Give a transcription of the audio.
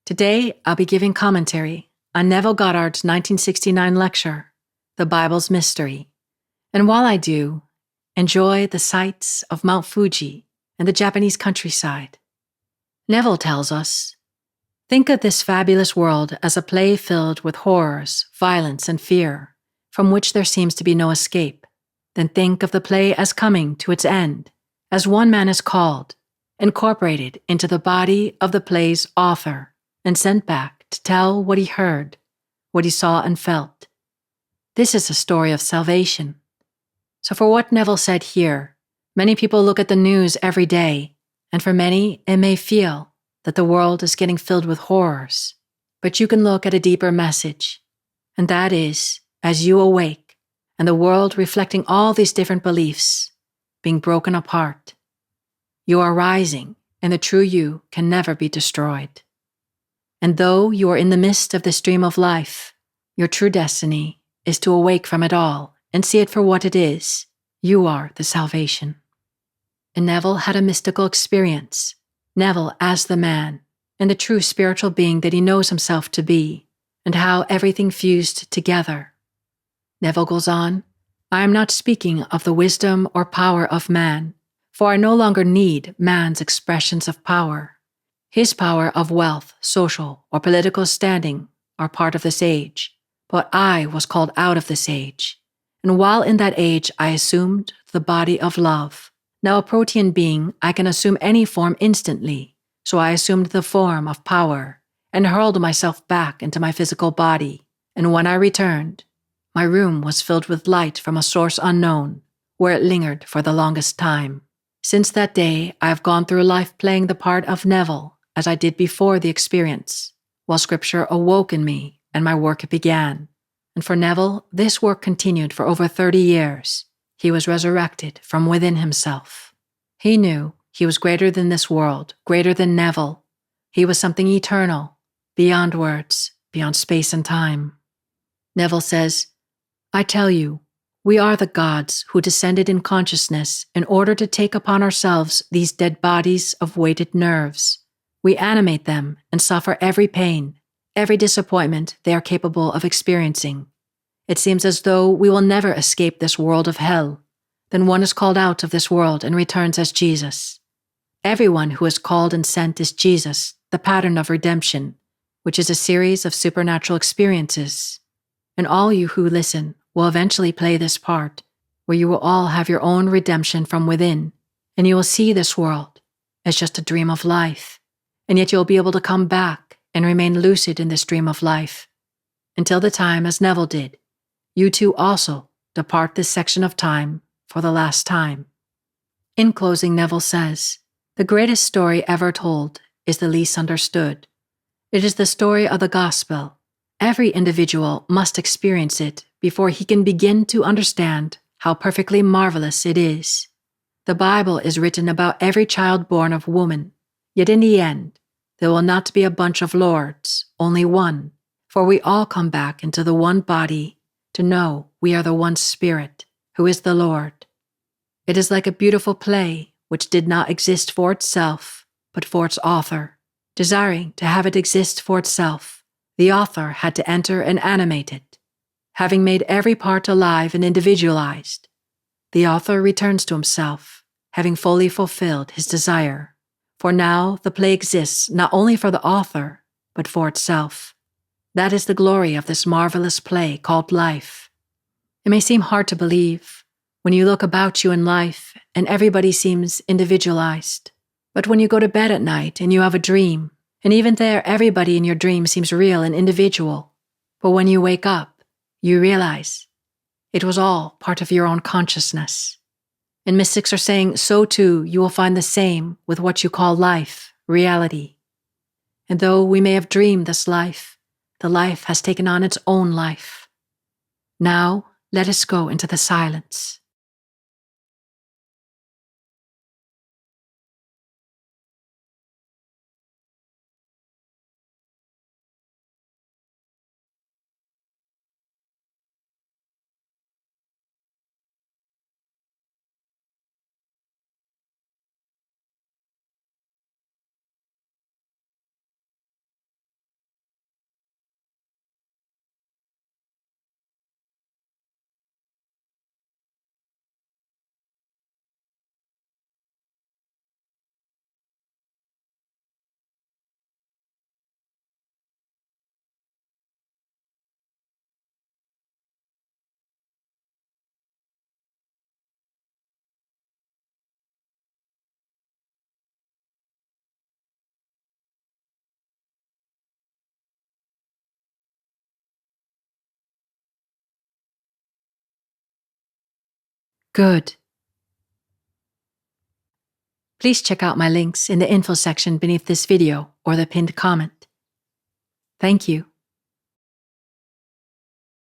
Today, I'll be giving commentary on Neville Goddard's 1969 lecture, The Bible's Mystery. And while I do, enjoy the sights of Mount Fuji and the Japanese countryside. Neville tells us, think of this fabulous world as a play filled with horrors, violence, and fear, from which there seems to be no escape. Then think of the play as coming to its end, as one man is called, incorporated into the body of the play's author, and sent back to tell what he heard, what he saw and felt. This is a story of salvation. So for what Neville said here, many people look at the news every day, and for many it may feel that the world is getting filled with horrors. But you can look at a deeper message, and that is, as you awake, and the world reflecting all these different beliefs, being broken apart, you are rising, and the true you can never be destroyed. And though you are in the midst of the stream of life, your true destiny is to awake from it all and see it for what it is. You are the salvation. And Neville had a mystical experience. Neville as the man, and the true spiritual being that he knows himself to be, and how everything fused together. Neville goes on, I am not speaking of the wisdom or power of man, for I no longer need man's expressions of power. His power of wealth, social, or political standing are part of this age, but I was called out of this age, and while in that age I assumed the body of love. Now a protean being, I can assume any form instantly, so I assumed the form of power, and hurled myself back into my physical body, and when I returned, my room was filled with light from a source unknown, where it lingered for the longest time. Since that day, I have gone through life playing the part of Neville, as I did before the experience, while Scripture awoke in me and my work began. And for Neville, this work continued for over 30 years. He was resurrected from within himself. He knew he was greater than this world, greater than Neville. He was something eternal, beyond words, beyond space and time. Neville says, I tell you, we are the gods who descended in consciousness in order to take upon ourselves these dead bodies of weighted nerves. We animate them and suffer every pain, every disappointment they are capable of experiencing. It seems as though we will never escape this world of hell. Then one is called out of this world and returns as Jesus. Everyone who is called and sent is Jesus, the pattern of redemption, which is a series of supernatural experiences. And all you who listen will eventually play this part, where you will all have your own redemption from within, and you will see this world as just a dream of life. And yet you'll be able to come back and remain lucid in this dream of life. Until the time, as Neville did, you too also depart this section of time for the last time. In closing, Neville says, the greatest story ever told is the least understood. It is the story of the gospel. Every individual must experience it before he can begin to understand how perfectly marvelous it is. The Bible is written about every child born of woman. Yet in the end, there will not be a bunch of lords, only one, for we all come back into the one body to know we are the one Spirit, who is the Lord. It is like a beautiful play which did not exist for itself, but for its author. Desiring to have it exist for itself, the author had to enter and animate it. Having made every part alive and individualized, the author returns to himself, having fully fulfilled his desire. For now the play exists not only for the author, but for itself. That is the glory of this marvelous play called life. It may seem hard to believe when you look about you in life and everybody seems individualized. But when you go to bed at night and you have a dream, and even there everybody in your dream seems real and individual. But when you wake up, you realize it was all part of your own consciousness. And mystics are saying, so too you will find the same with what you call life, reality. And though we may have dreamed this life, the life has taken on its own life. Now, let us go into the silence. Good. Please check out my links in the info section beneath this video or the pinned comment. Thank you.